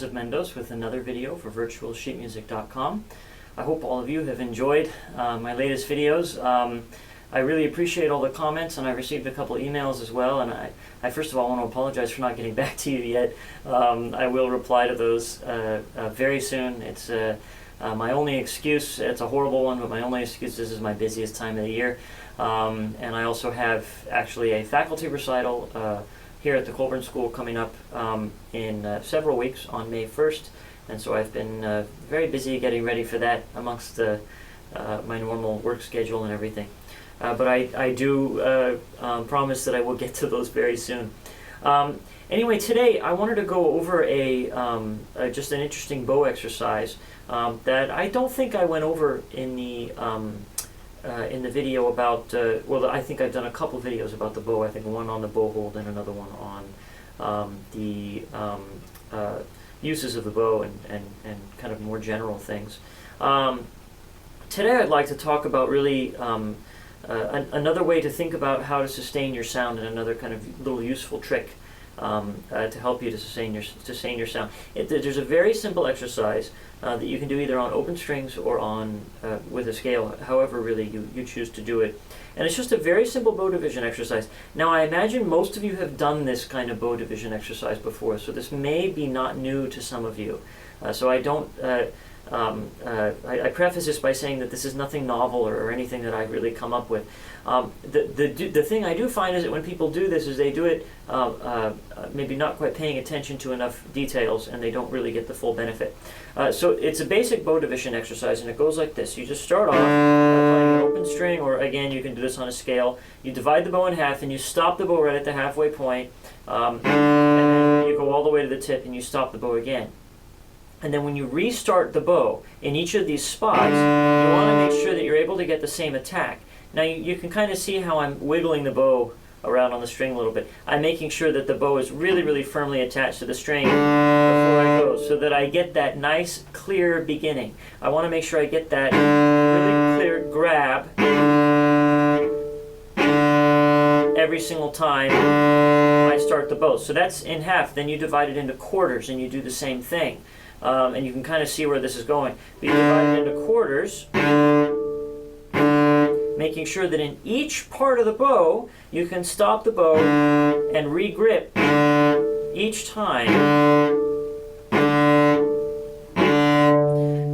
Mendoes with another video for virtualsheetmusic.com. I hope all of you have enjoyed my latest videos. I really appreciate all the comments, and I received a couple emails as well, and I first of all want to apologize for not getting back to you yet. I will reply to those very soon. It's my only excuse. It's a horrible one, but my only excuse is this is my busiest time of the year. And I also have actually a faculty recital here at the Colburn School coming up in several weeks on May 1st, and so I've been very busy getting ready for that amongst my normal work schedule and everything. But I do promise that I will get to those very soon. Anyway, today I wanted to go over just an interesting bow exercise that I don't think I went over in the video about, well, I think I've done a couple videos about the bow. I think one on the bow hold and another one on the uses of the bow and kind of more general things. Today I'd like to talk about really another way to think about how to sustain your sound, and another kind of little useful trick to help you to sustain your sound. There's a very simple exercise that you can do either on open strings or on with a scale, however really you choose to do it. And it's just a very simple bow division exercise. Now I imagine most of you have done this kind of bow division exercise before, so this may be not new to some of you. So I don't. I preface this by saying that this is nothing novel or anything that I've really come up with. The thing I do find is that when people do this, is they do it maybe not quite paying attention to enough details, and they don't really get the full benefit. So it's a basic bow division exercise, and it goes like this. You just start off by playing an open string, or again you can do this on a scale. You divide the bow in half, and you stop the bow right at the halfway point, and then you go all the way to the tip, and you stop the bow again. And then when you restart the bow in each of these spots, you want to make sure that you're able to get the same attack. Now you can kind of see how I'm wiggling the bow around on the string a little bit. I'm making sure that the bow is really, really firmly attached to the string before I go, so that I get that nice, clear beginning. I want to make sure I get that really clear grab every single time I start the bow. So that's in half. Then you divide it into quarters, and you do the same thing. And you can kind of see where this is going. But you divide it into quarters, making sure that in each part of the bow, you can stop the bow and re-grip each time.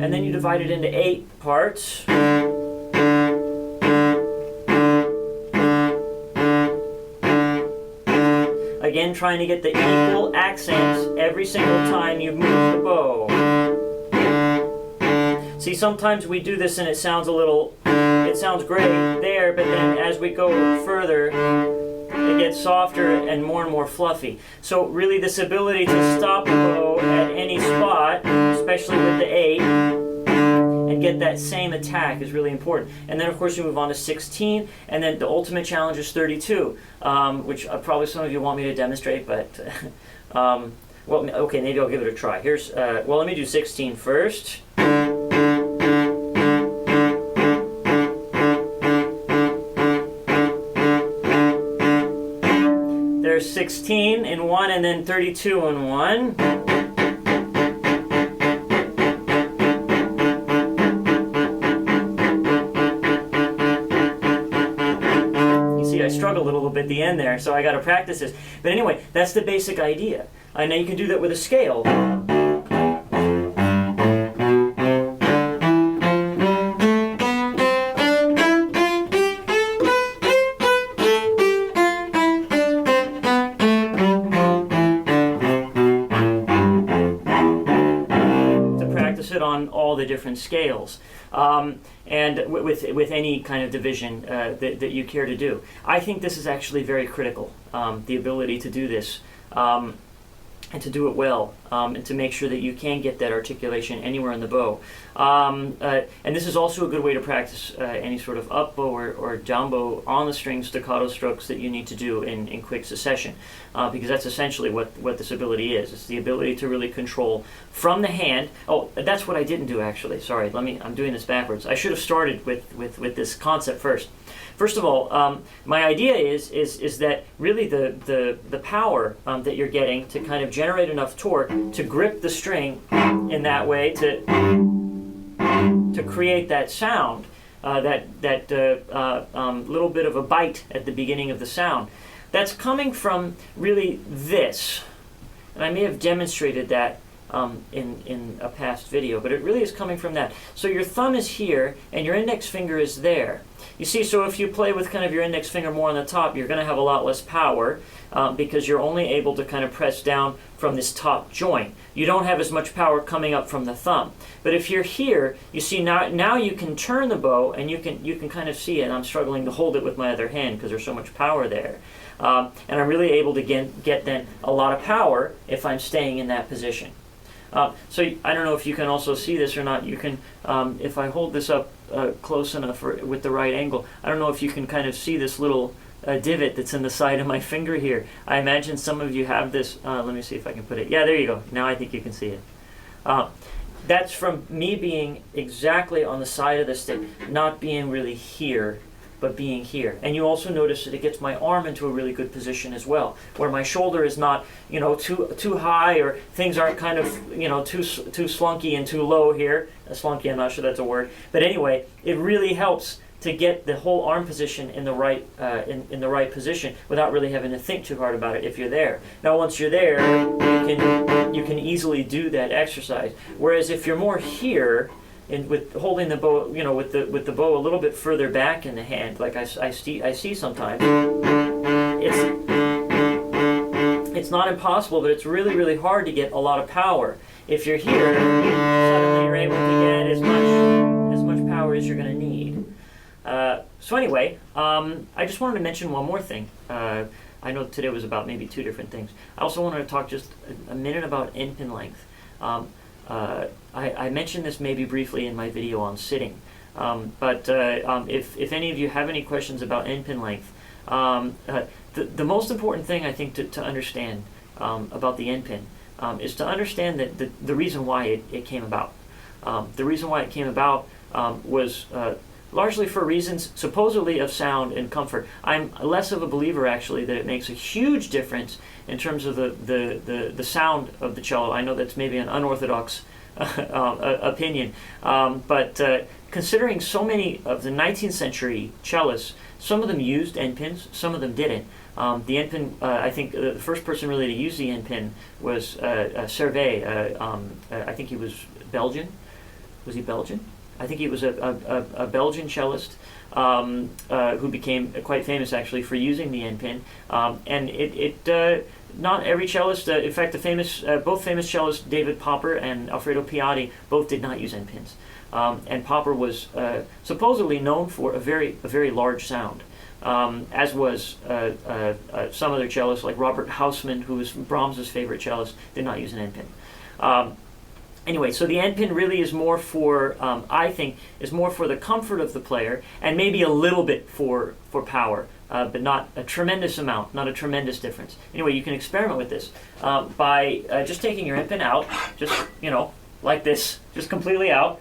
And then you divide it into 8 parts. Again, trying to get the equal accents every single time you move the bow. See, sometimes we do this and it sounds great there, but then as we go further, it gets softer and more fluffy. So really this ability to stop the bow at any spot, especially with the 8, and get that same attack is really important. And then of course you move on to 16, and then the ultimate challenge is 32, which probably some of you want me to demonstrate, but well, okay, maybe I'll give it a try. Here's, well, let me do 16 first. There's 16 in one, and then 32 in one. I struggled a little bit at the end there, so I got to practice this. But anyway, that's the basic idea. And now you can do that with a scale. To practice it on all the different scales. And with any kind of division that you care to do. I think this is actually very critical, the ability to do this, and to do it well, and to make sure that you can get that articulation anywhere in the bow. And this is also a good way to practice any sort of up bow or down bow on the string staccato strokes that you need to do in quick succession, because that's essentially what this ability is. It's the ability to really control from the hand. Oh, that's what I didn't do actually. Sorry, I'm doing this backwards. I should have started with this concept first. First of all, my idea is that really the power that you're getting to kind of generate enough torque to grip the string in that way to create that sound, that little bit of a bite at the beginning of the sound. That's coming from really this. And I may have demonstrated that in a past video, but it really is coming from that. So your thumb is here, and your index finger is there. You see, so if you play with kind of your index finger more on the top, you're going to have a lot less power because you're only able to kind of press down from this top joint. You don't have as much power coming up from the thumb. But if you're here, you see now you can turn the bow, and you can kind of see it. I'm struggling to hold it with my other hand because there's so much power there. And I'm really able to get then a lot of power if I'm staying in that position. So I don't know if you can also see this or not. You can, if I hold this up close enough with the right angle, I don't know if you can kind of see this little divot that's in the side of my finger here. I imagine some of you have this. Let me see if I can put it. Yeah, there you go. Now I think you can see it. That's from me being exactly on the side of the stick, not being really here, but being here. And you also notice that it gets my arm into a really good position as well, where my shoulder is not, too high, or things aren't kind of, too slunky and too low here. Slunky, I'm not sure that's a word, but anyway, it really helps to get the whole arm position in the right in the right position without really having to think too hard about it if you're there. Now, once you're there, you can easily do that exercise. Whereas if you're more here, and with holding the bow, with the bow a little bit further back in the hand, like I see sometimes, it's not impossible, but it's really, really hard to get a lot of power. If you're here, suddenly you're able to get as much power as you're going to need. So anyway, I just wanted to mention one more thing. I know today was about maybe two different things. I also wanted to talk just a minute about endpin length. I mentioned this maybe briefly in my video on sitting, but if any of you have any questions about endpin length, the most important thing I think to understand about the endpin is to understand that the reason why it came about. The reason why it came about was largely for reasons supposedly of sound and comfort. I'm less of a believer actually that it makes a huge difference in terms of the sound of the cello. I know that's maybe an unorthodox opinion, but considering so many of the 19th century cellists, some of them used endpins, some of them didn't. The endpin, I think the first person really to use the endpin was Servet. I think he was Belgian. Was he Belgian? I think he was a Belgian cellist who became quite famous actually for using the endpin. And not every cellist, in fact, both famous cellists, David Popper and Alfredo Piatti, both did not use endpins. And Popper was supposedly known for a very large sound, as was some other cellists like Robert Hausmann, who was Brahms's favorite cellist, did not use an endpin. Anyway, so the endpin really is more for, I think, is more for the comfort of the player, and maybe a little bit for power, but not a tremendous amount, not a tremendous difference. Anyway, you can experiment with this by just taking your endpin out, just, like this, just completely out,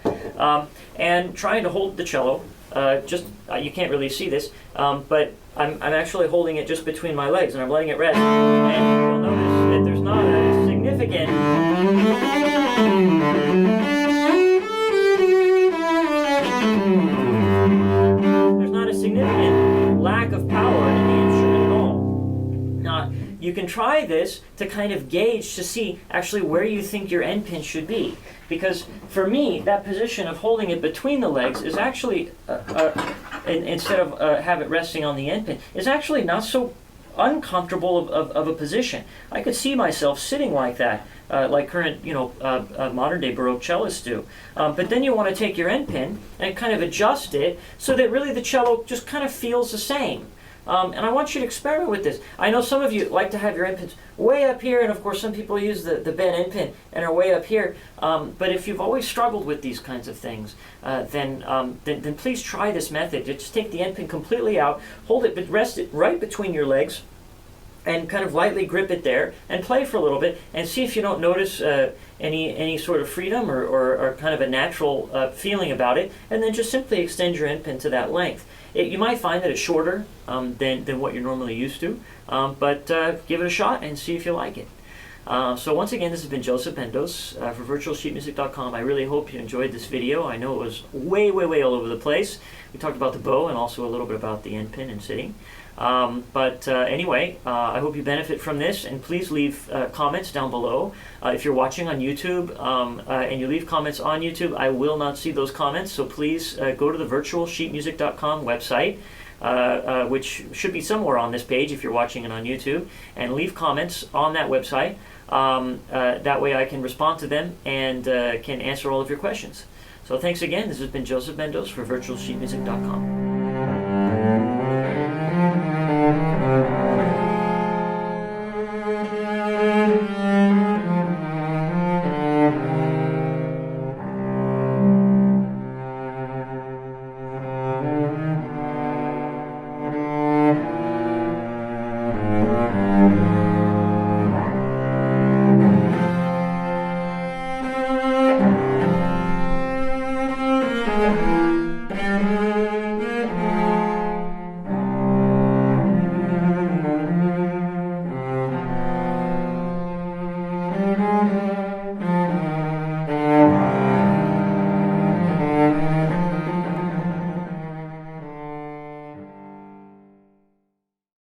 and trying to hold the cello. You can't really see this, but I'm actually holding it just between my legs, and I'm letting it rest. And you'll notice that there's not a significant lack of power in the instrument at all. Now, you can try this to kind of gauge to see actually where you think your endpin should be. Because for me, that position of holding it between the legs is actually, instead of have it resting on the endpin, is actually not so uncomfortable of a position. I could see myself sitting like that, like current, modern day Baroque cellists do. But then you want to take your endpin and kind of adjust it so that really the cello just kind of feels the same. And I want you to experiment with this. I know some of you like to have your endpins way up here, and of course some people use the bent endpin and are way up here. But if you've always struggled with these kinds of things, then please try this method. Just take the endpin completely out, hold it, but rest it right between your legs, and kind of lightly grip it there and play for a little bit and see if you don't notice any sort of freedom or kind of a natural feeling about it, and then just simply extend your end pin to that length. You might find that it's shorter than what you're normally used to, but give it a shot and see if you like it. So once again, this has been Joseph Mendoes for virtualsheetmusic.com. I really hope you enjoyed this video. I know it was way all over the place. We talked about the bow and also a little bit about the end pin and sitting. Anyway, I hope you benefit from this, and please leave comments down below. If you're watching on YouTube and you leave comments on YouTube, I will not see those comments, so please go to the virtualsheetmusic.com website, which should be somewhere on this page if you're watching it on YouTube, and leave comments on that website. That way I can respond to them and can answer all of your questions. So thanks again. This has been Joseph Mendoes for virtualsheetmusic.com.